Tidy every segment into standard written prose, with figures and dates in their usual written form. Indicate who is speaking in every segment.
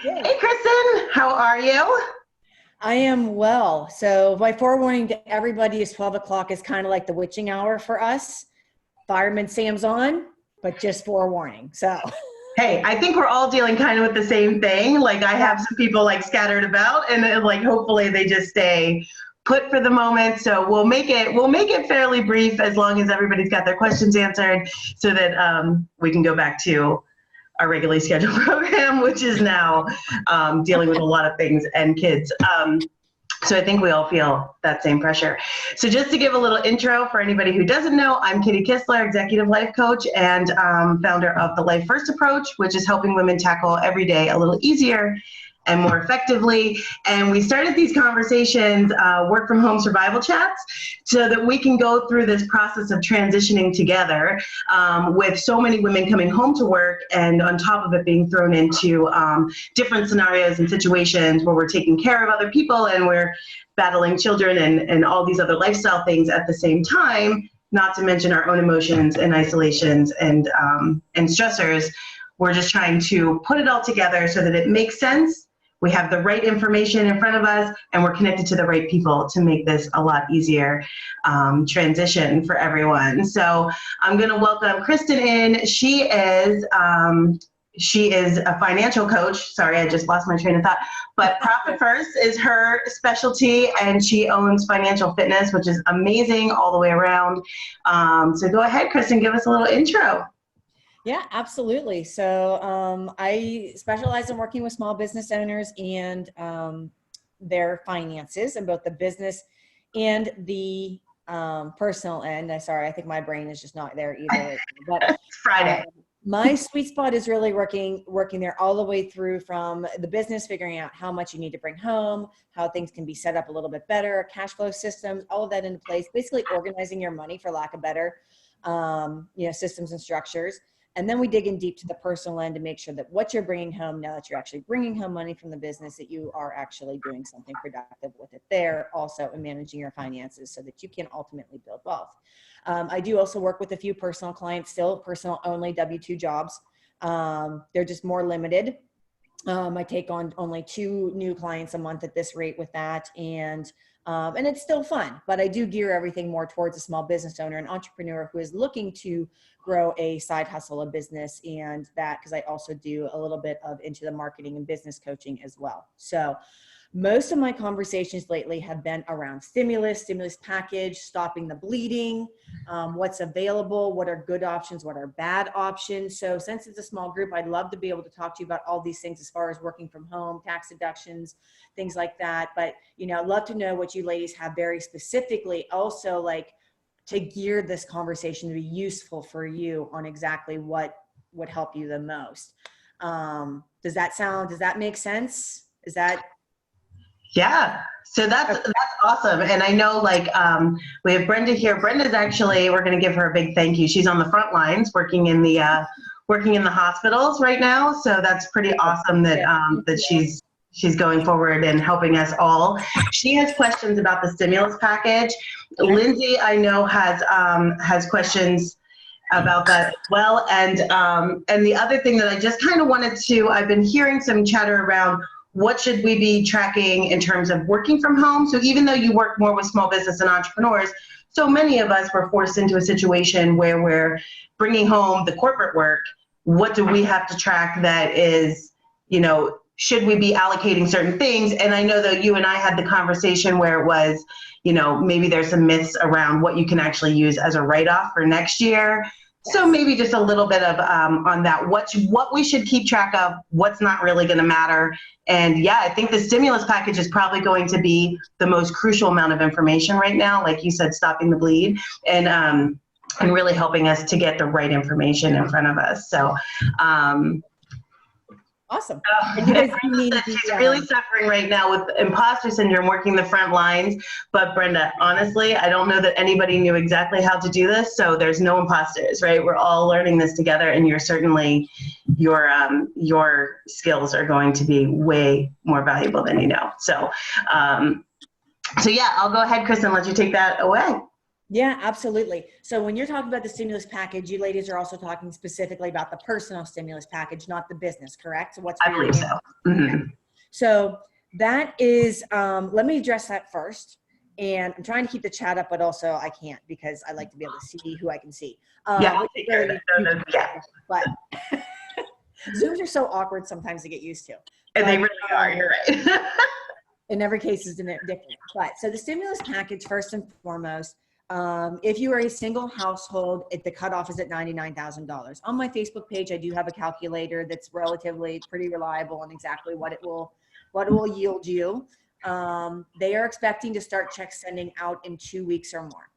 Speaker 1: Yay.
Speaker 2: Hey, Kristen, how are you?
Speaker 1: I am well. So my forewarning to everybody is 12 o'clock is kind of like the witching hour for us. Fireman Sam's on, but just forewarning. So
Speaker 2: Hey, I think we're all dealing kind of with the same thing. Like I have some people like scattered about and like hopefully they just stay put for the moment. So we'll make it fairly brief as long as everybody's got their questions answered so that we can go back to our regularly scheduled program, which is now dealing with a lot of things and kids. So I think we all feel that same pressure. So just to give a little intro for anybody who doesn't know, I'm Kitty Kistler, Executive Life Coach and founder of the Life First Approach, which is helping women tackle every day a little easier and more effectively. And we started these conversations, work from home survival chats, so that we can go through this process of transitioning together with so many women coming home to work and on top of it being thrown into different scenarios and situations where we're taking care of other people and we're battling children and all these other lifestyle things at the same time, not to mention our own emotions and isolations and stressors. We're just trying to put it all together so that it makes sense. We have the right information in front of us and we're connected to the right people to make this a lot easier transition for everyone. So I'm going to welcome Kristen in. She is a financial coach. Sorry, I just lost my train of thought. But Profit First is her specialty, and she owns Financial Fitness, which is amazing all the way around. So go ahead, Kristen, give us a little intro.
Speaker 1: yeah, absolutely. So I specialize in working with small business owners and their finances in both the business and the personal end. I think my brain is just not there either. But
Speaker 2: It's Friday.
Speaker 1: my sweet spot is really working there all the way through from the business, figuring out how much you need to bring home, how things can be set up a little bit better, cash flow systems, all of that into place, basically organizing your money for lack of better, systems and structures. And then we dig in deep to the personal end to make sure that what you're bringing home, now that you're actually bringing home money from the business, that you are actually doing something productive with it there also, and managing your finances so that you can ultimately build wealth. I do also work with a few personal clients, still personal only W-2 jobs. They're just more limited. I take on only 2 new clients a month at this rate with that. And it's still fun, but I do gear everything more towards a small business owner, an entrepreneur who is looking to grow a side hustle, a business, and that, because I also do a little bit of into the marketing and business coaching as well. So most of my conversations lately have been around stimulus package, stopping the bleeding, what's available, what are good options, what are bad options. So since it's a small group, I'd love to be able to talk to you about all these things as far as working from home, tax deductions, things like that. But, I'd love to know what you ladies have very specifically also like to gear this conversation to be useful for you on exactly what would help you the most. Does that make sense? Is that?
Speaker 2: Yeah, so that's awesome. And I know we have Brenda here. Brenda's actually, we're going to give her a big thank you. She's on the front lines working in the hospitals right now. So that's pretty awesome that she's going forward and helping us all. She has questions about the stimulus package.
Speaker 1: Okay.
Speaker 2: Lindsay, I know, has questions about that as well. And the other thing that I just kind of wanted to, I've been hearing some chatter around what should we be tracking in terms of working from home. So even though you work more with small business and entrepreneurs, so many of us were forced into a situation where we're bringing home the corporate work. What do we have to track that is, should we be allocating certain things? And I know that you and I had the conversation where it was, maybe there's some myths around what you can actually use as a write-off for next year. So maybe just a little bit of on that, what we should keep track of, what's not really going to matter. And yeah, I think the stimulus package is probably going to be the most crucial amount of information right now, like you said, stopping the bleed and really helping us to get the right information in front of us. So
Speaker 1: Awesome.
Speaker 2: She's really suffering right now with imposter syndrome, working the front lines. But Brenda, honestly, I don't know that anybody knew exactly how to do this. So there's no imposters, right? We're all learning this together, and you're certainly your skills are going to be way more valuable than you know. So, yeah, I'll go ahead, Kristen, let you take that away.
Speaker 1: Yeah, absolutely. So when you're talking about the stimulus package, you ladies are also talking specifically about the personal stimulus package, not the business, correct? So what's
Speaker 2: I
Speaker 1: for your
Speaker 2: believe
Speaker 1: family?
Speaker 2: so.
Speaker 1: Okay. So that is, let me address that first. And I'm trying to keep the chat up, but also I can't because I like to be able to see who I can see.
Speaker 2: Yeah, I'll
Speaker 1: Which is
Speaker 2: take care of
Speaker 1: really,
Speaker 2: that. Yeah,
Speaker 1: but Zooms are so awkward sometimes to get used to.
Speaker 2: and they
Speaker 1: But,
Speaker 2: really are. You're right.
Speaker 1: in every case is different. But so the stimulus package, first and foremost, if you are a single household, the cutoff is at $99,000. On my Facebook page, I do have a calculator that's relatively pretty reliable on exactly what it will yield you. They are expecting to start check sending out in 2 weeks or more.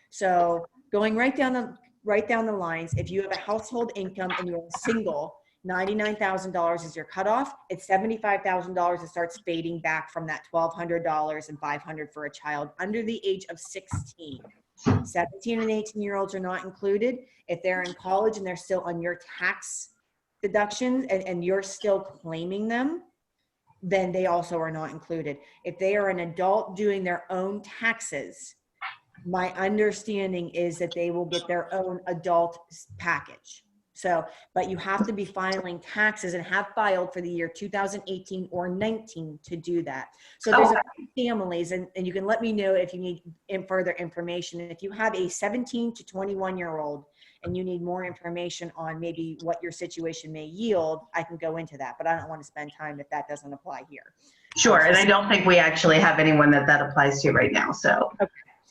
Speaker 1: So going right down the lines, if you have a household income and you're single, $99,000 is your cutoff. It's $75,000. It starts fading back from that $1,200 and $500 for a child under the age of 16. 17 and 18-year-olds are not included. If they're in college and they're still on your tax deductions and you're still claiming them, then they also are not included. If they are an adult doing their own taxes, my understanding is that they will get their own adult package. So, but you have to be filing taxes and have filed for the year 2018 or 19 to do that. So there's a few families, and you can let me know if you need further information. If you have a 17 to 21-year-old and you need more information on maybe what your situation may yield, I can go into that, but I don't want to spend time if that doesn't apply here.
Speaker 2: Sure, and I don't think we actually have anyone that applies to right now, so. Okay.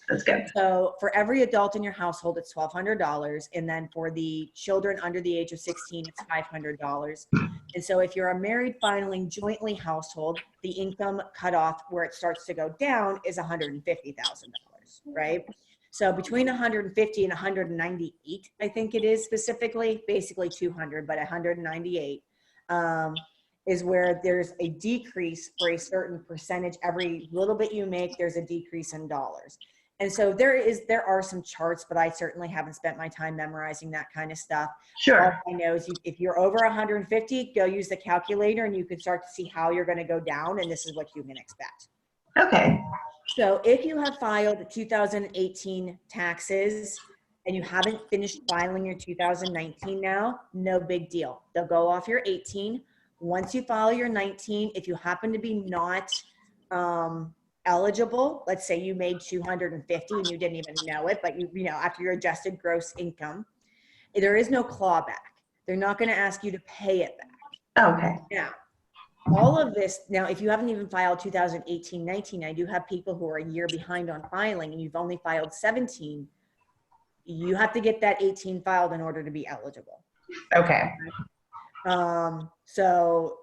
Speaker 2: That's good.
Speaker 1: So for every adult in your household, it's $1,200. And then for the children under the age of 16, it's $500. And so if you're a married filing jointly household, the income cutoff where it starts to go down is $150,000, right? So between 150 and 198, I think it is specifically, basically 200, but 198 is where there's a decrease for a certain percentage. Every little bit you make, there's a decrease in dollars. And so there are some charts, but I certainly haven't spent my time memorizing that kind of stuff.
Speaker 2: Sure.
Speaker 1: All I know is if you're over 150, go use the calculator and you can start to see how you're going to go down. And this is what you can expect.
Speaker 2: Okay.
Speaker 1: So if you have filed 2018 taxes and you haven't finished filing your 2019 now, no big deal. They'll go off your 18. Once you file your 19, if you happen to be not, eligible, let's say you made 250 and you didn't even know it, but you know, after your adjusted gross income, there is no clawback. They're not going to ask you to pay it back.
Speaker 2: Okay.
Speaker 1: Now, all of this, now, if you haven't even filed 2018-19, I do have people who are a year behind on filing and you've only filed 17, you have to get that 18 filed in order to be eligible.
Speaker 2: Okay.
Speaker 1: So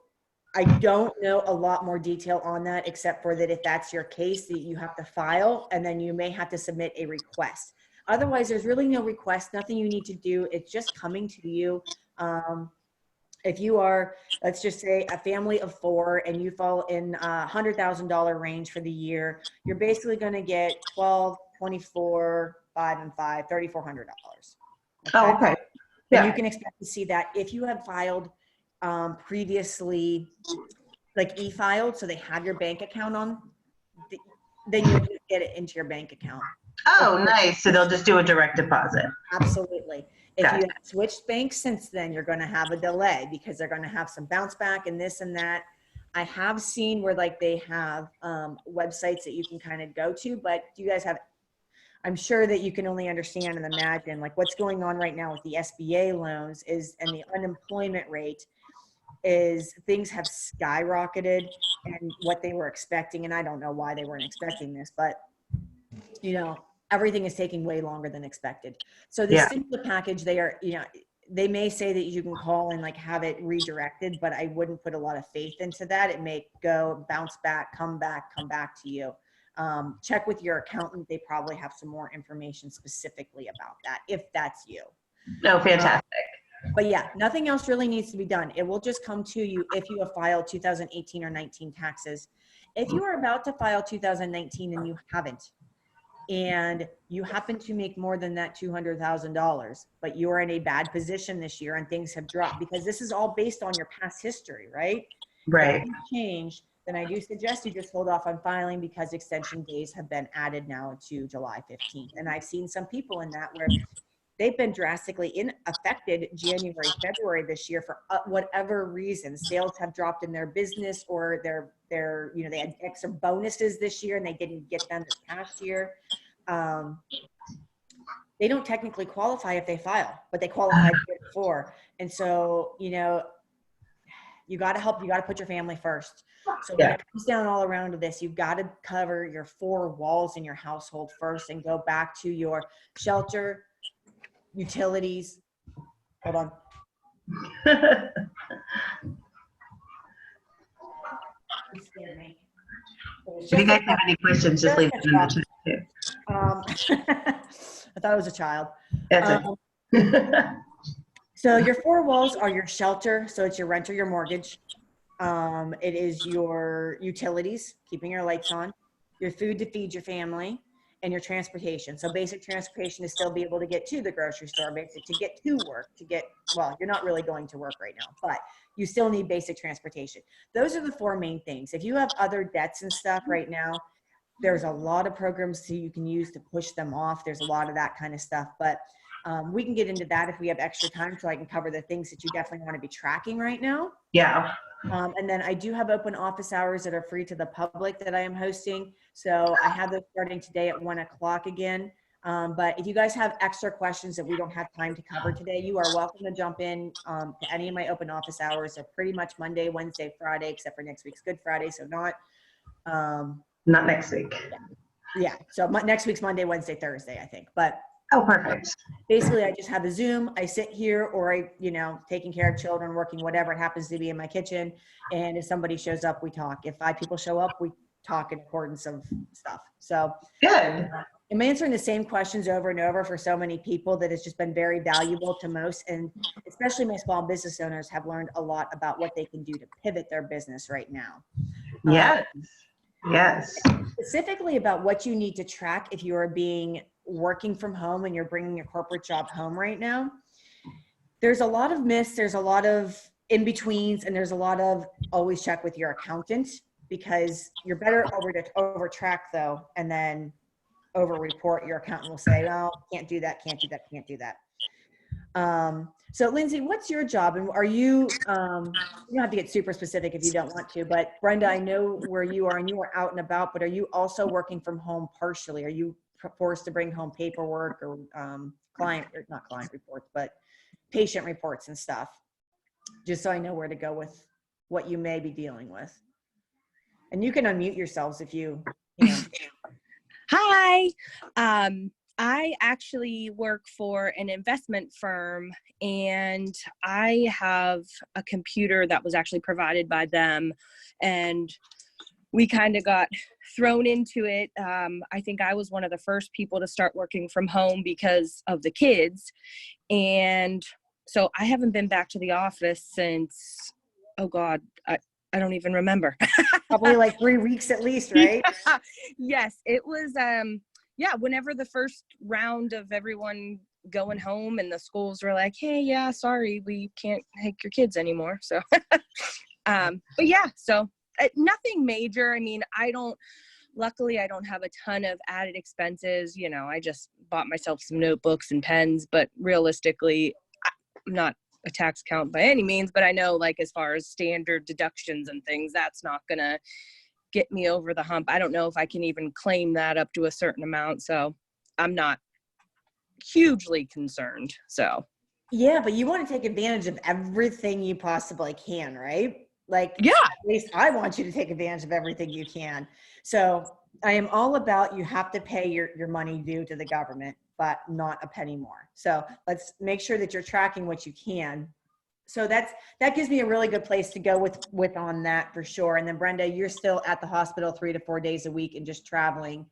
Speaker 1: I don't know a lot more detail on that, except for that if that's your case, that you have to file and then you may have to submit a request. Otherwise, there's really no request, nothing you need to do. It's just coming to you. If you are, let's just say, a family of 4 and you fall in a $100,000 range for the year, you're basically going to get 12, 24, 5 and 5, $3,400. Okay?
Speaker 2: Oh, okay. Yeah.
Speaker 1: And you can expect to see that if you have filed previously, like e-filed, so they have your bank account on, then you just get it into your bank account.
Speaker 2: Oh, nice. So they'll just do a direct deposit.
Speaker 1: Absolutely. If
Speaker 2: Got
Speaker 1: you have switched banks since then, you're going to have a delay because they're going to have some bounce back and this and that. I have seen where like they have websites that you can kind of go to, but do you guys have, I'm sure that you can only understand and imagine like what's going on right now with the SBA loans is, and the unemployment rate is things have skyrocketed and what they were expecting. And I don't know why they weren't expecting this, but you know, everything is taking way longer than expected. So the stimulus package, they are, you know, they may say that you can call and like have it redirected, but I wouldn't put a lot of faith into that. It may go bounce back, come back to you. Check with your accountant. They probably have some more information specifically about that, if that's you.
Speaker 2: No, fantastic.
Speaker 1: But yeah, nothing else really needs to be done. It will just come to you if you have filed 2018 or 19 taxes. If you are about to file 2019 and you haven't, and you happen to make more than that $200,000, but you're in a bad position this year and things have dropped, because this is all based on your past history, right?
Speaker 2: Right.
Speaker 1: If things change, then I do suggest you just hold off on filing because extension days have been added now to July 15th. And I've seen some people in that where they've been drastically affected January, February this year for whatever reason. Sales have dropped in their business, or they had extra bonuses this year and they didn't get them this past year. They don't technically qualify if they file, but they qualified before. And so, you got to put your family first. So when it comes down all around to this, you've got to cover your 4 walls in your household first and go back to your shelter, utilities. Hold on. You scared me.
Speaker 2: If you guys have any questions, just leave them in the chat too.
Speaker 1: I thought it was a child.
Speaker 2: That's it.
Speaker 1: So your 4 walls are your shelter. So it's your rent or your mortgage. It is your utilities, keeping your lights on, your food to feed your family, and your transportation. So basic transportation is still be able to get to the grocery store, basic to get to work, well, you're not really going to work right now, but you still need basic transportation. Those are the 4 main things. If you have other debts and stuff right now, there's a lot of programs you can use to push them off. There's a lot of that kind of stuff, but we can get into that if we have extra time, so I can cover the things that you definitely want to be tracking right now.
Speaker 2: Yeah.
Speaker 1: And then I do have open office hours that are free to the public that I am hosting. So I have those starting today at 1 o'clock again. But if you guys have extra questions that we don't have time to cover today, you are welcome to jump in to any of my open office hours. They're pretty much Monday, Wednesday, Friday, except for next week's Good Friday. So not
Speaker 2: next week.
Speaker 1: Yeah. So next week's Monday, Wednesday, Thursday, I think. But
Speaker 2: oh, perfect.
Speaker 1: Basically, I just have a Zoom. I sit here, or taking care of children, working, whatever it happens to be in my kitchen. And if somebody shows up, we talk. If 5 people show up, we talk in accordance of stuff. So
Speaker 2: good.
Speaker 1: I'm answering the same questions over and over for so many people that it's just been very valuable to most. And especially my small business owners have learned a lot about what they can do to pivot their business right now.
Speaker 2: Yes. Yes.
Speaker 1: Specifically about what you need to track if you are working from home and you're bringing your corporate job home right now. There's a lot of myths, there's a lot of in-betweens, and there's a lot of always check with your accountant, because you're better over track though, and then over report. Your accountant will say, oh, can't do that, can't do that, can't do that. So Lindsay, what's your job? And are you, you don't have to get super specific if you don't want to, but Brenda, I know where you are and you are out and about, but are you also working from home partially? Are you forced to bring home paperwork or not client reports, but patient reports and stuff? Just so I know where to go with what you may be dealing with. And you can unmute yourselves if you know.
Speaker 3: Hi. I actually work for an investment firm, and I have a computer that was actually provided by them, and we kind of got thrown into it. I think I was one of the first people to start working from home because of the kids. And so I haven't been back to the office since, oh God, I don't even remember.
Speaker 1: Probably like 3 weeks at least, right?
Speaker 3: Yes, it was, whenever the first round of everyone going home and the schools were like, hey, yeah, sorry, we can't take your kids anymore. So, but yeah, so nothing major. I mean, luckily I don't have a ton of added expenses. I just bought myself some notebooks and pens, but realistically, I'm not a tax account by any means, but I know, like, as far as standard deductions and things, that's not gonna get me over the hump. I don't know if I can even claim that up to a certain amount, so I'm not hugely concerned. So
Speaker 1: yeah, but you want to take advantage of everything you possibly can, right? Like,
Speaker 3: yeah,
Speaker 1: at least I want you to take advantage of everything you can. So I am all about, you have to pay your money due to the government, but not a penny more. So let's make sure that you're tracking what you can. So that gives me a really good place to go with on that for sure. And then Brenda, you're still at the hospital 3 to 4 days a week and just traveling.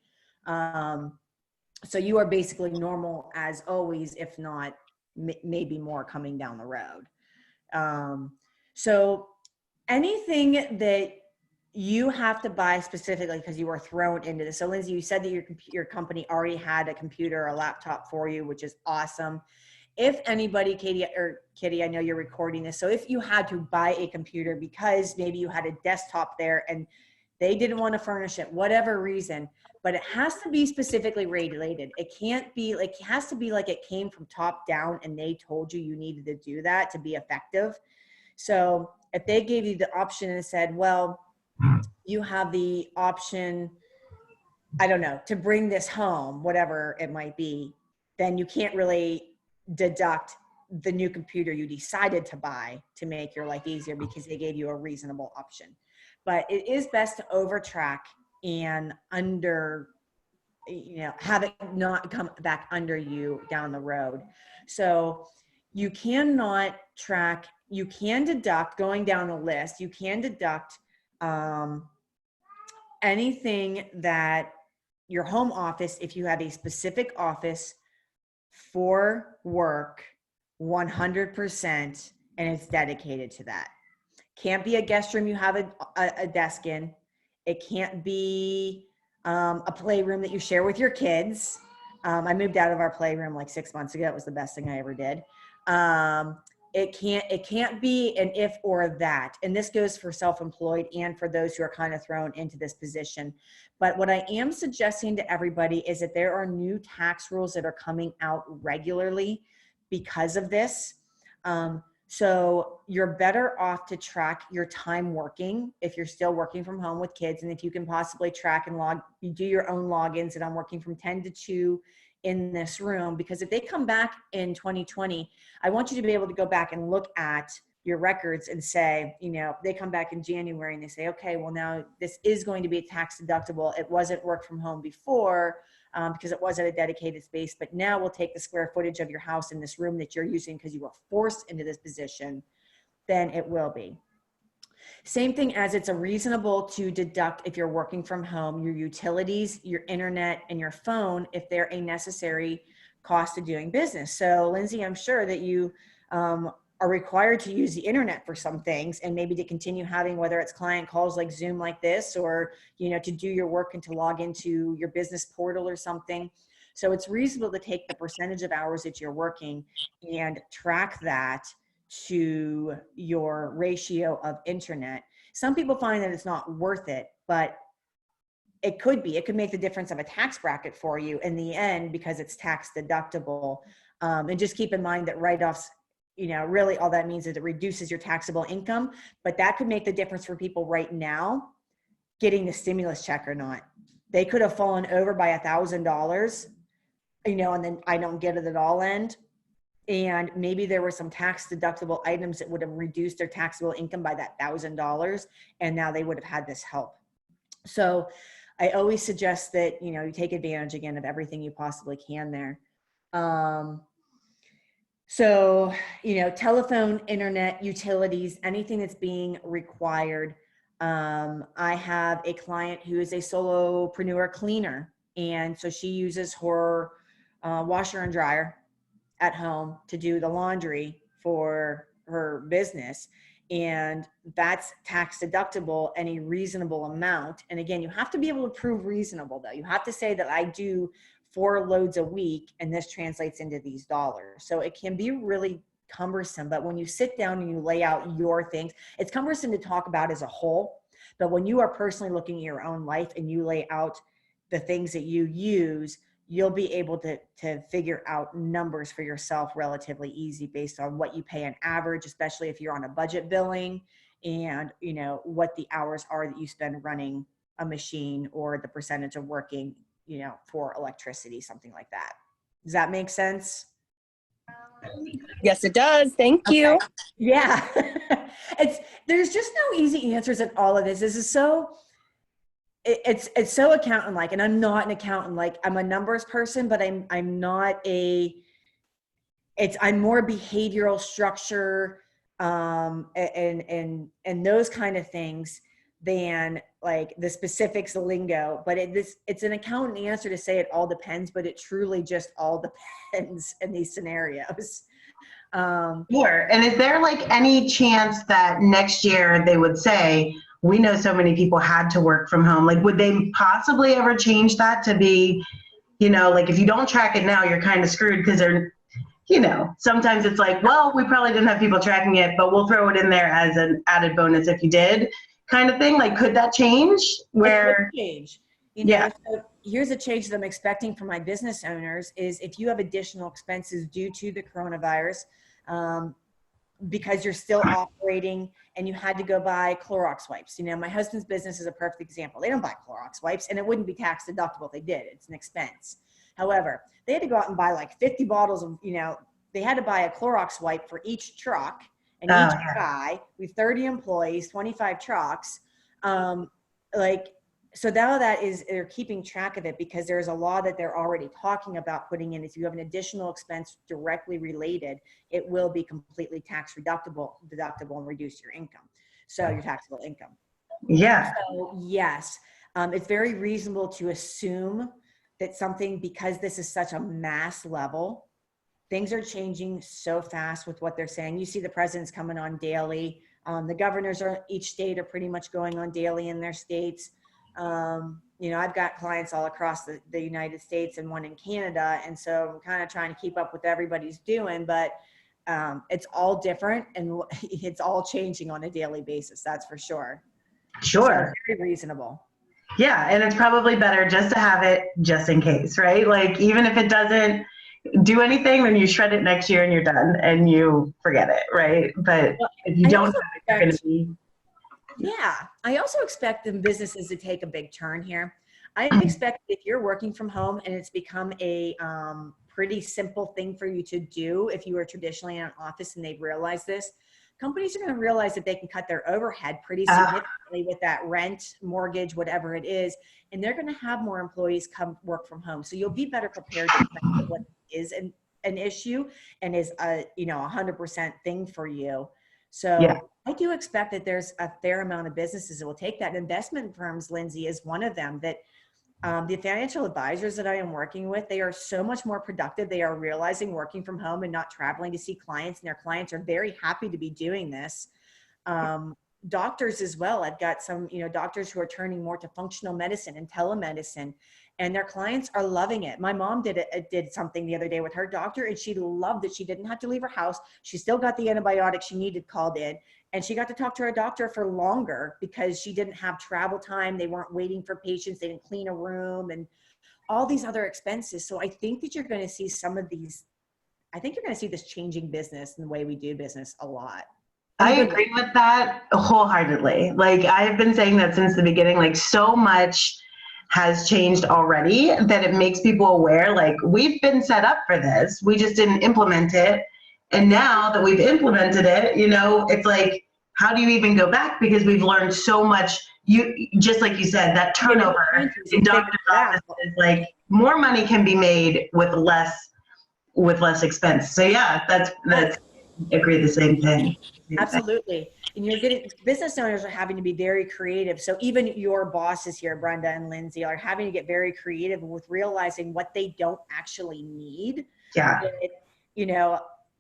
Speaker 1: So you are basically normal as always, if not maybe more coming down the road. So anything that you have to buy specifically because you were thrown into this. So Lindsay, you said that your company already had a computer or a laptop for you, which is awesome. if anybody, Katie or Kitty, I know you're recording this. So if you had to buy a computer because maybe you had a desktop there and they didn't want to furnish it, whatever reason, but it has to be specifically regulated. It can't be like, it has to be like it came from top down and they told you needed to do that to be effective. So if they gave you the option and said, well, you have the option, I don't know, to bring this home, whatever it might be, then you can't really deduct the new computer you decided to buy to make your life easier because they gave you a reasonable option. But it is best to overtrack and have it not come back under you down the road. So you cannot track, you can deduct, going down the list, you can deduct anything that your home office, if you have a specific office for work, 100%, and it's dedicated to that. Can't be a guest room you have a desk in. It can't be a playroom that you share with your kids. I moved out of our playroom like 6 months ago. It was the best thing I ever did. It can't be an if or that. And this goes for self-employed and for those who are kind of thrown into this position. But what I am suggesting to everybody is that there are new tax rules that are coming out regularly because of this. So you're better off to track your time working if you're still working from home with kids. And if you can possibly track and you do your own logins, and I'm working from 10 to 2 in this room, because if they come back in 2020, I want you to be able to go back and look at your records and say, they come back in January and they say, okay, well now this is going to be a tax deductible. It wasn't work from home before because it wasn't a dedicated space, but now we'll take the square footage of your house in this room that you're using because you were forced into this position, then it will be. Same thing as it's a reasonable to deduct if you're working from home, your utilities, your internet, and your phone, if they're a necessary cost of doing business. So Lindsay, I'm sure that you are required to use the internet for some things, and maybe to continue having, whether it's client calls like Zoom like this, or, to do your work and to log into your business portal or something. So it's reasonable to take the percentage of hours that you're working and track that to your ratio of internet. Some people find that it's not worth it, but it could be. It could make the difference of a tax bracket for you in the end because it's tax deductible. And just keep in mind that write-offs, really all that means is it reduces your taxable income, but that could make the difference for people right now getting the stimulus check or not. They could have fallen over by $1,000, and then I don't get it at all end. And maybe there were some tax deductible items that would have reduced their taxable income by that $1,000, and now they would have had this help. So I always suggest that, you take advantage again of everything you possibly can there. So, telephone, internet, utilities, anything that's being required. I have a client who is a solopreneur cleaner. And so she uses her washer and dryer at home to do the laundry for her business. And that's tax deductible, any reasonable amount. And again, you have to be able to prove reasonable though. You have to say that I do 4 loads a week and this translates into these dollars. So it can be really cumbersome, but when you sit down and you lay out your things, it's cumbersome to talk about as a whole, but when you are personally looking at your own life and you lay out the things that you use, you'll be able to figure out numbers for yourself relatively easy based on what you pay on average, especially if you're on a budget billing, and what the hours are that you spend running a machine or the percentage of working for electricity, something like that. Does that make sense?
Speaker 3: Yes, it does. Thank you.
Speaker 1: Okay. Yeah. There's just no easy answers at all of this. This is so, it's so accountant-like, and I'm not an accountant. I'm a numbers person, but I'm not I'm more behavioral structure, and those kind of things than the specifics, the lingo. But it's an accountant answer to say it all depends, but it truly just all depends in these scenarios.
Speaker 2: Sure. And is there any chance that next year they would say, we know so many people had to work from home? Would they possibly ever change that to be, if you don't track it now, you're kind of screwed because they're, sometimes it's like, well, we probably didn't have people tracking it, but we'll throw it in there as an added bonus if you did, kind of thing. Like, could that change?
Speaker 1: It could change.
Speaker 2: Yeah.
Speaker 1: So here's a change that I'm expecting from my business owners is if you have additional expenses due to the coronavirus, because you're still operating and you had to go buy Clorox wipes. My husband's business is a perfect example. They don't buy Clorox wipes, and it wouldn't be tax deductible if they did. It's an expense. However, they had to go out and buy like 50 bottles of, they had to buy a Clorox wipe for each truck and each guy. We have 30 employees, 25 trucks. So now they're keeping track of it because there's a law that they're already talking about putting in. If you have an additional expense directly related, it will be completely tax deductible and reduce your income. So your taxable income.
Speaker 2: Yeah.
Speaker 1: So yes, it's very reasonable to assume that because this is such a mass level, things are changing so fast with what they're saying. You see the president's coming on daily. The governors each state are pretty much going on daily in their states. I've got clients all across the United States and one in Canada. And so I'm kind of trying to keep up with everybody's doing, but it's all different and it's all changing on a daily basis. That's for sure.
Speaker 2: Sure.
Speaker 1: So very reasonable.
Speaker 2: Yeah. And it's probably better just to have it just in case, right? Like, even if it doesn't do anything, then you shred it next year and you're done and you forget it, right? But if you don't have it, you're going to be...
Speaker 1: Yeah. I also expect the businesses to take a big turn here. I expect if you're working from home and it's become a pretty simple thing for you to do, if you were traditionally in an office and they've realized this, companies are going to realize that they can cut their overhead pretty significantly with that rent, mortgage, whatever it is. And they're going to have more employees come work from home. So you'll be better prepared to defend what is an issue and is a 100% thing for you. So yeah. I do expect that there's a fair amount of businesses that will take that. Investment firms, Lindsay, is one of them that the financial advisors that I am working with, they are so much more productive. They are realizing working from home and not traveling to see clients, and their clients are very happy to be doing this. Doctors as well. I've got some, doctors who are turning more to functional medicine and telemedicine, and their clients are loving it. My mom did something the other day with her doctor, and she loved it. She didn't have to leave her house. She still got the antibiotics she needed called in, and she got to talk to her doctor for longer because she didn't have travel time. They weren't waiting for patients. They didn't clean a room and all these other expenses. So I think that you're going to see this changing business and the way we do business a lot.
Speaker 2: I agree with that wholeheartedly. Like, I've been saying that since the beginning, like, so much has changed already that it makes people aware, like, we've been set up for this. We just didn't implement it. And now that we've implemented it, it's like, how do you even go back? Because we've learned so much. Just like you said, that turnover in doctor's offices, like, more money can be made with less expense. So yeah, that's I agree the same thing.
Speaker 1: Absolutely. And business owners are having to be very creative. So even your bosses here, Brenda and Lindsay, are having to get very creative with realizing what they don't actually need.
Speaker 2: Yeah.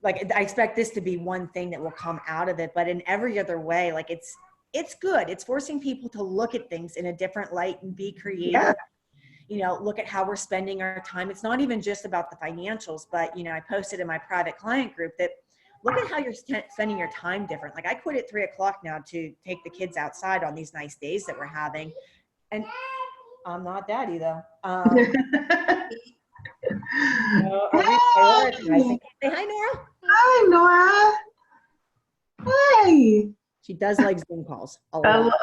Speaker 1: Like, I expect this to be one thing that will come out of it, but in every other way, like, it's good. It's forcing people to look at things in a different light and be creative. Yeah. Look at how we're spending our time. It's not even just about the financials, but, I posted in my private client group that look at how you're spending your time different. Like, I quit at 3:00 now to take the kids outside on these nice days that we're having. And I'm not daddy though. Say hi, Nora.
Speaker 2: Hi, Nora. Hi.
Speaker 1: She does like Zoom calls a lot.
Speaker 2: I love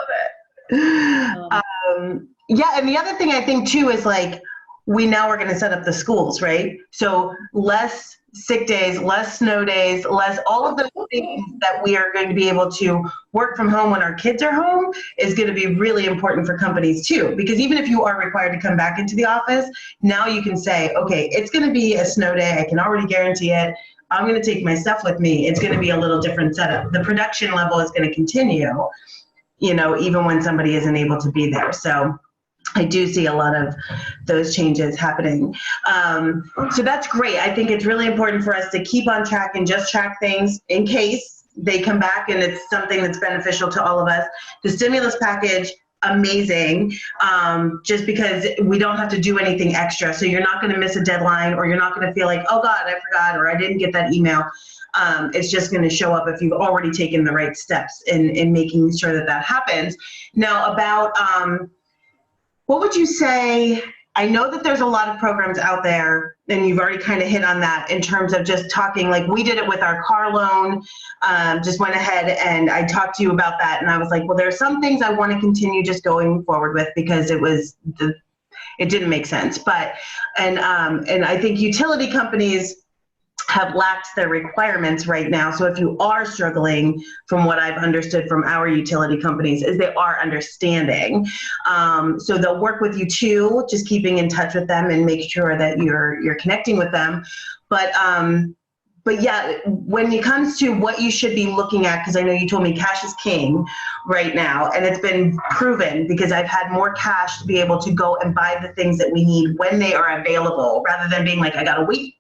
Speaker 2: it. Yeah, and the other thing I think too is, like, we're going to set up the schools, right? So less sick days, less snow days, less all of those things that we are going to be able to work from home when our kids are home is going to be really important for companies too. Because even if you are required to come back into the office, now you can say, okay, it's going to be a snow day. I can already guarantee it. I'm going to take my stuff with me. It's going to be a little different setup. The production level is going to continue, even when somebody isn't able to be there. So I do see a lot of those changes happening. So that's great. I think it's really important for us to keep on track and just track things in case they come back and it's something that's beneficial to all of us. The stimulus package amazing, just because we don't have to do anything extra. So you're not going to miss a deadline, or you're not going to feel like, oh God, I forgot, or I didn't get that email. It's just going to show up if you've already taken the right steps in making sure that that happens. Now, about what would you say? I know that there's a lot of programs out there, and you've already kind of hit on that in terms of just talking, like we did it with our car loan, just went ahead and I talked to you about that. And I was like, well, there are some things I want to continue just going forward with because it didn't make sense. But, and I think utility companies have laxed their requirements right now. So if you are struggling, from what I've understood from our utility companies, is they are understanding. So they'll work with you too, just keeping in touch with them and make sure that you're connecting with them. But yeah, when it comes to what you should be looking at, because I know you told me cash is king right now, and it's been proven because I've had more cash to be able to go and buy the things that we need when they are available, rather than being like, I gotta wait.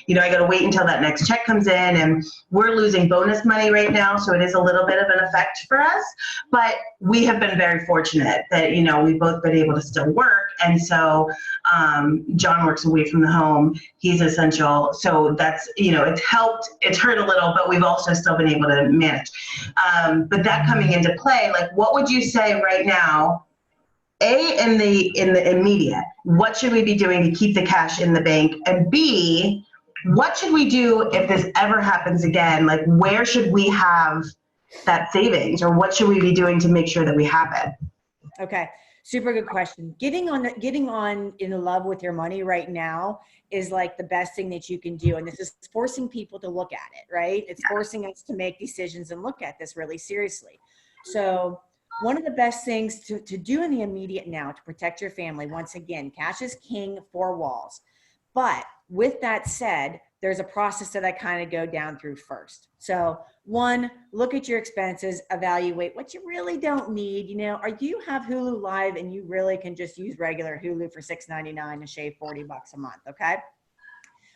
Speaker 2: I got to wait until that next check comes in, and we're losing bonus money right now. So it is a little bit of an effect for us, but we have been very fortunate that, we've both been able to still work. And so John works away from the home. He's essential. So that's, it's helped, it's hurt a little, but we've also still been able to manage. But that coming into play, like, what would you say right now? In the immediate, what should we be doing to keep the cash in the bank? And B, what should we do if this ever happens again? Like, where should we have that savings, or what should we be doing to make sure that we have it?
Speaker 1: Okay. Super good question. Getting on in love with your money right now is like the best thing that you can do. And this is forcing people to look at it, right? It's forcing us to make decisions and look at this really seriously. So one of the best things to do in the immediate now to protect your family, once again, cash is king, 4 walls. But with that said, there's a process that I kind of go down through first. So 1, look at your expenses, evaluate what you really don't need. Do you have Hulu Live and you really can just use regular Hulu for $6.99 and shave $40 a month, okay?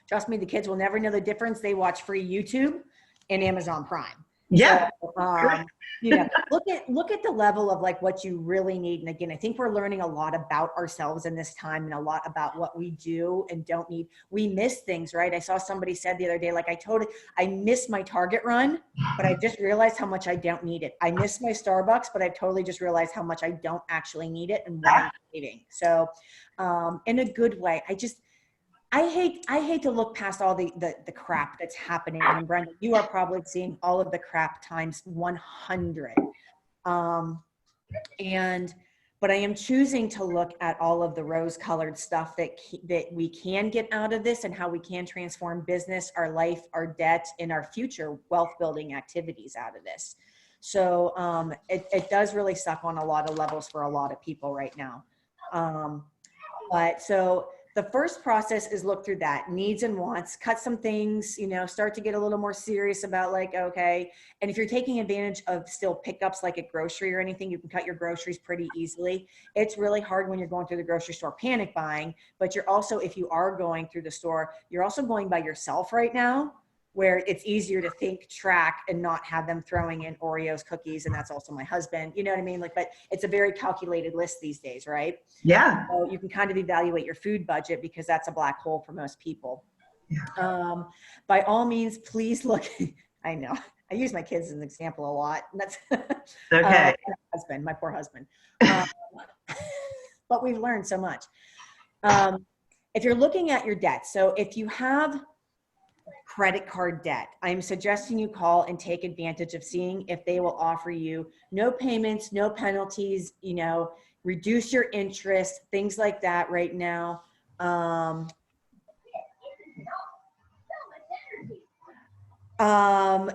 Speaker 1: Trust me, the kids will never know the difference. They watch free YouTube and Amazon Prime.
Speaker 2: Yeah.
Speaker 1: So, look at the level of like what you really need. And again, I think we're learning a lot about ourselves in this time, and a lot about what we do and don't need. We miss things, right? I saw somebody said the other day, like, I miss my Target run, but I just realized how much I don't need it. I miss my Starbucks, but I've totally just realized how much I don't actually need it and what I'm saving. So, in a good way, I hate to look past all the crap that's happening. And Brenda, you are probably seeing all of the crap times 100. But I am choosing to look at all of the rose-colored stuff that we can get out of this, and how we can transform business, our life, our debt, and our future wealth-building activities out of this. So it does really suck on a lot of levels for a lot of people right now. But so the first process is look through that needs and wants, cut some things, start to get a little more serious about like, okay. And if you're taking advantage of still pickups like at grocery or anything, you can cut your groceries pretty easily. It's really hard when you're going through the grocery store panic buying, but you're also, if you are going through the store, you're also going by yourself right now, where it's easier to think, track, and not have them throwing in Oreos, cookies, and that's also my husband. You know what I mean? But it's a very calculated list these days, right?
Speaker 2: Yeah.
Speaker 1: So you can kind of evaluate your food budget, because that's a black hole for most people. Yeah. By all means, please look. I know I use my kids as an example a lot. And that's
Speaker 2: okay.
Speaker 1: My poor husband. But we've learned so much. If you're looking at your debt, so if you have credit card debt, I'm suggesting you call and take advantage of seeing if they will offer you no payments, no penalties, reduce your interest, things like that right now.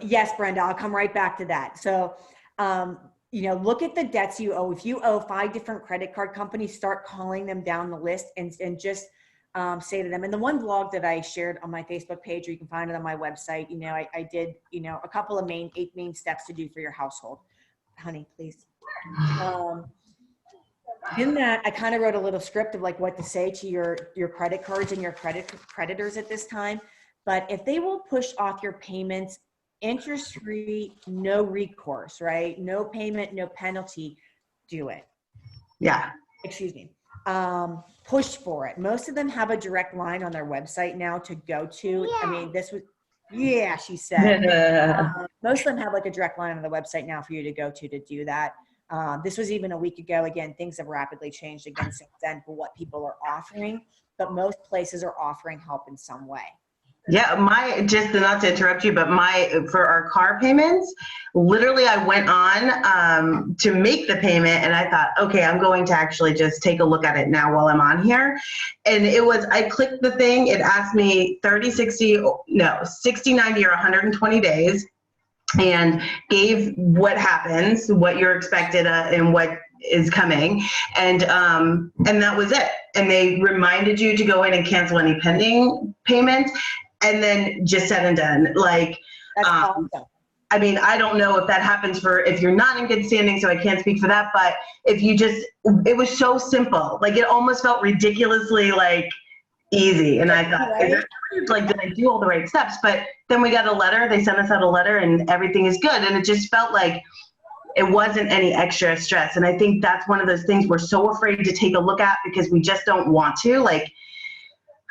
Speaker 1: Yes, Brenda, I'll come right back to that. So, look at the debts you owe. If you owe 5 different credit card companies, start calling them down the list and just say to them. And the one blog that I shared on my Facebook page, or you can find it on my website, I did, a couple of 8 main steps to do for your household. Honey, please. In that, I kind of wrote a little script of like what to say to your credit cards and your creditors at this time. But if they will push off your payments, interest-free, no recourse, right? No payment, no penalty, do it.
Speaker 2: Yeah.
Speaker 1: excuse me, push for it. Most of them have a direct line on their website now to go to. Yeah. I mean, this was, yeah, she said. Most of them have like a direct line on the website now for you to go to do that. This was even a week ago. Again, things have rapidly changed again since then for what people are offering, but most places are offering help in some way.
Speaker 2: Yeah, just not to interrupt you, but for our car payments, literally I went on to make the payment and I thought, okay, I'm going to actually just take a look at it now while I'm on here. And I clicked the thing, it asked me 30, 60, 90 or 120 days, and gave what happens, what you're expected and what is coming. And that was it. And they reminded you to go in and cancel any pending payments. And then just said and done. Like,
Speaker 1: that's awesome.
Speaker 2: I mean, I don't know if that happens if you're not in good standing, so I can't speak for that. But it was so simple. Like, it almost felt ridiculously like easy. And I thought, right? Did I do all the right steps? But then we got a letter. They sent us out a letter, and everything is good. And it just felt like it wasn't any extra stress. And I think that's one of those things we're so afraid to take a look at because we just don't want to. Like,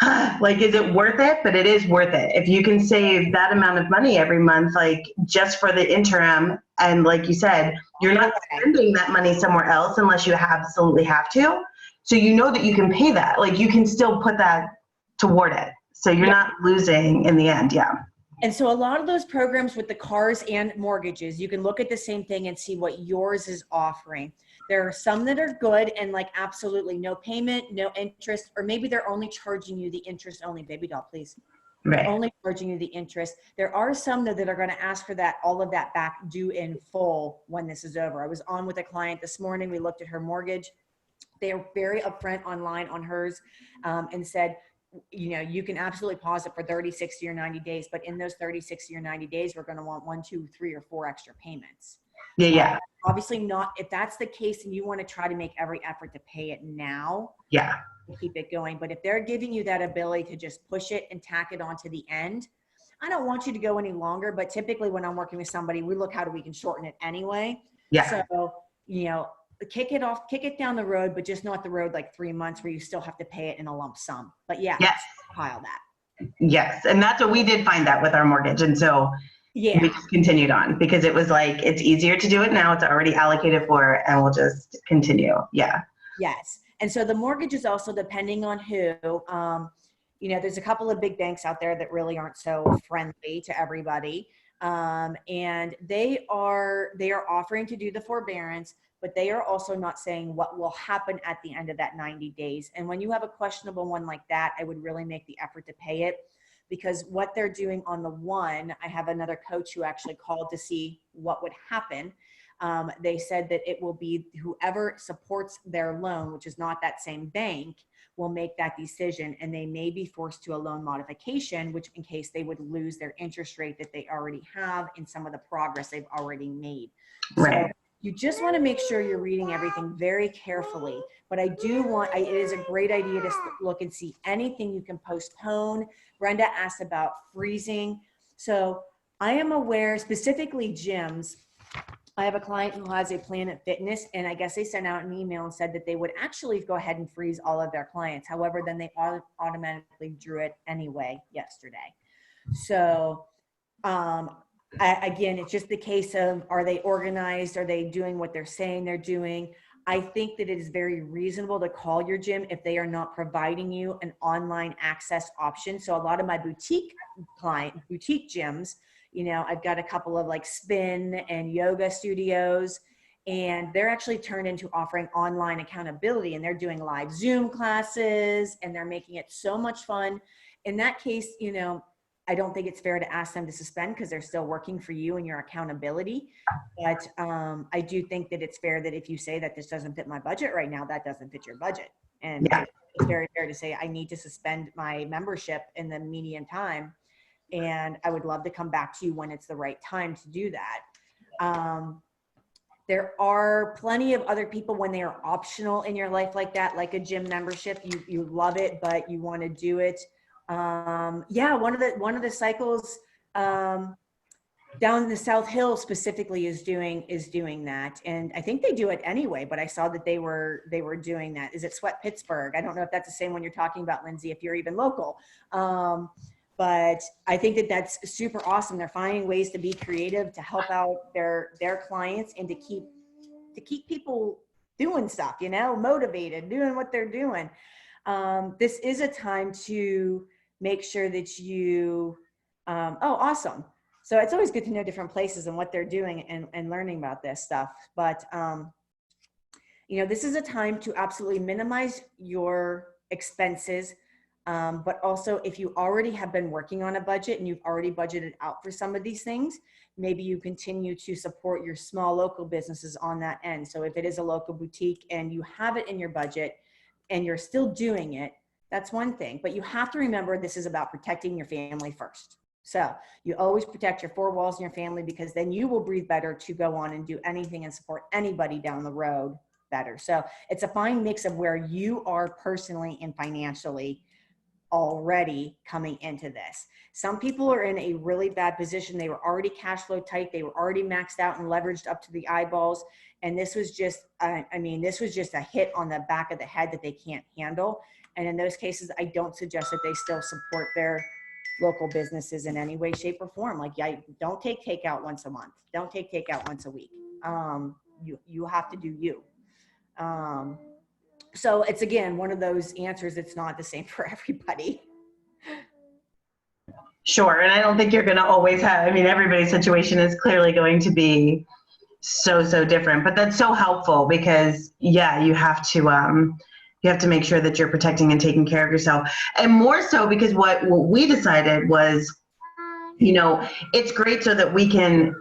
Speaker 2: is it worth it? But it is worth it. If you can save that amount of money every month, like just for the interim, and like you said, you're not spending that money somewhere else unless you absolutely have to. So you know that you can pay that. Like, you can still put that toward it. So you're not losing in the end. Yeah.
Speaker 1: And so a lot of those programs with the cars and mortgages, you can look at the same thing and see what yours is offering. There are some that are good and like absolutely no payment, no interest, or maybe they're only charging you the interest only. Baby doll, please. Right. They're only charging you the interest. There are some that are going to ask for all of that back due in full when this is over. I was on with a client this morning. We looked at her mortgage. They are very upfront online on hers and said, you can absolutely pause it for 30, 60, or 90 days, but in those 30, 60, or 90 days, we're going to want 1, 2, 3, or 4 extra payments.
Speaker 2: Yeah.
Speaker 1: Obviously not, if that's the case and you want to try to make every effort to pay it now, keep it going. But if they're giving you that ability to just push it and tack it on to the end, I don't want you to go any longer, but typically when I'm working with somebody, we look how we can shorten it anyway. Yeah. So, kick it down the road, but just not the road like 3 months where you still have to pay it in a lump sum. But pile that.
Speaker 2: Yes. And that's what we did find that with our mortgage. And so we just continued on because it was like, it's easier to do it now. It's already allocated for, and we'll just continue. Yeah.
Speaker 1: Yes. And so the mortgage is also depending on who, there's a couple of big banks out there that really aren't so friendly to everybody. And they are offering to do the forbearance, but they are also not saying what will happen at the end of that 90 days. And when you have a questionable one like that, I would really make the effort to pay it, because what they're doing on the one, I have another coach who actually called to see what would happen. They said that it will be whoever supports their loan, which is not that same bank, will make that decision, and they may be forced to a loan modification, which in case they would lose their interest rate that they already have in some of the progress they've already made. Right. So you just want to make sure you're reading everything very carefully. But I do want, it is a great idea to look and see anything you can postpone. Brenda asked about freezing. So I am aware, specifically gyms, I have a client who has a Planet Fitness, and I guess they sent out an email and said that they would actually go ahead and freeze all of their clients. However, then they automatically drew it anyway yesterday. So again, it's just the case of, are they organized? Are they doing what they're saying they're doing? I think that it is very reasonable to call your gym if they are not providing you an online access option. So a lot of my boutique gyms, I've got a couple of like spin and yoga studios, and they're actually turned into offering online accountability, and they're doing live Zoom classes, and they're making it so much fun. In that case, I don't think it's fair to ask them to suspend because they're still working for you and your accountability. But I do think that it's fair that if you say that this doesn't fit my budget right now, that doesn't fit your budget. And it's very fair to say, I need to suspend my membership in the median time. And I would love to come back to you when it's the right time to do that. There are plenty of other people when they are optional in your life like that, like a gym membership, you love it, but you want to do it. One of the cycles, Down in the South Hill specifically is doing that, and I think they do it anyway. But I saw that they were doing that. Is it Sweat Pittsburgh? I don't know if that's the same one you're talking about, Lindsay. If you're even local, but I think that that's super awesome. They're finding ways to be creative to help out their clients and to keep people doing stuff. You know, motivated, doing what they're doing. This is a time to make sure that you. Oh, awesome. So it's always good to know different places and what they're doing and learning about this stuff. But, you know, this is a time to absolutely minimize your expenses. But also if you already have been working on a budget and you've already budgeted out for some of these things, maybe you continue to support your small local businesses on that end. So if it is a local boutique and you have it in your budget and you're still doing it, that's one thing. But you have to remember this is about protecting your family first. So you always protect your four walls and your family, because then you will breathe better to go on and do anything and support anybody down the road better. So it's a fine mix of where you are personally and financially already coming into this. Some people are in a really bad position. They were already cash flow tight. They were already maxed out and leveraged up to the eyeballs. And this was just, this was just a hit on the back of the head that they can't handle. And in those cases, I don't suggest that they still support their local businesses in any way, shape, or form. Like, yeah, don't take takeout once a month. Don't take takeout once a week. You have to do you. So it's, again, one of those answers. It's not the same for everybody.
Speaker 2: Sure. And I don't think you're going to always have, everybody's situation is clearly going to be so different, but that's so helpful because, yeah, you have to make sure that you're protecting and taking care of yourself. And more so because what we decided was, it's great so that we can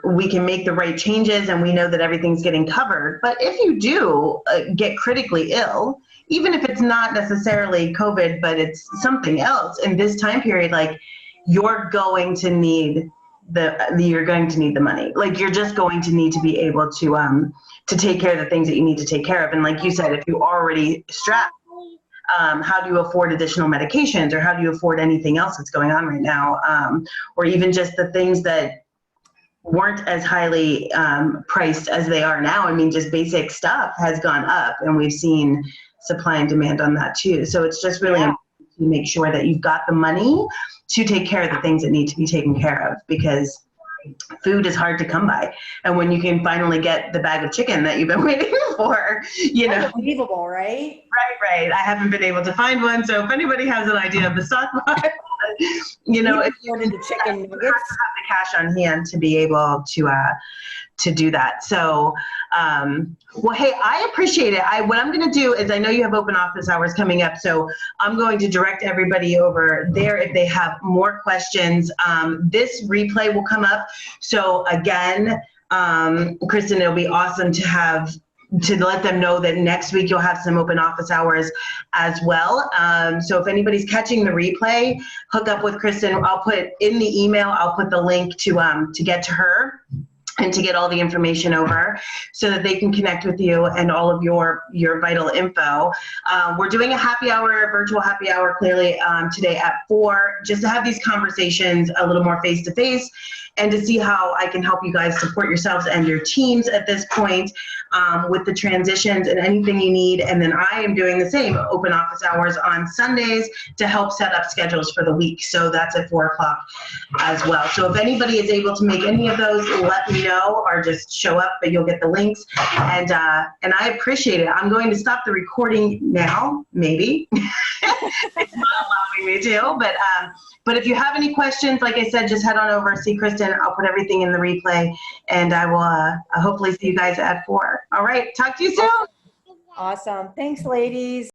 Speaker 2: make the right changes and we know that everything's getting covered. But if you do get critically ill, even if it's not necessarily COVID, but it's something else in this time period, like you're going to need the money. Like you're just going to need to be able to take care of the things that you need to take care of. And like you said, if you already strapped, how do you afford additional medications, or how do you afford anything else that's going on right now? Or even just the things that weren't as highly priced as they are now. Just basic stuff has gone up, and we've seen supply and demand on that too. So it's just really important to make sure that you've got the money to take care of the things that need to be taken care of, because food is hard to come by. And when you can finally get the bag of chicken that you've been waiting for,
Speaker 1: That's unbelievable, right?
Speaker 2: Right. I haven't been able to find one. So if anybody has an idea of the stock market, if you
Speaker 1: ordered the chicken nuggets,
Speaker 2: have the cash on hand to be able to do that. So, well, hey, I appreciate it. What I'm going to do is, I know you have open office hours coming up, so I'm going to direct everybody over there if they have more questions. This replay will come up. So again, Kristen, it'll be awesome to let them know that next week you'll have some open office hours as well. So if anybody's catching the replay, hook up with Kristen. I'll put in the email, I'll put the link to get to her and to get all the information over so that they can connect with you and all of your vital info. We're doing a virtual happy hour, clearly today at 4, just to have these conversations a little more face-to-face and to see how I can help you guys support yourselves and your teams at this point with the transitions and anything you need. And then I am doing the same open office hours on Sundays to help set up schedules for the week. So that's at 4 o'clock as well. So if anybody is able to make any of those, let me know, or just show up, but you'll get the links. And I appreciate it. I'm going to stop the recording now, maybe. It's not allowing me to, but if you have any questions, like I said, just head on over, see Kristen. I'll put everything in the replay, and I will hopefully see you guys at 4. All right, talk to you soon.
Speaker 1: Awesome. Thanks, ladies.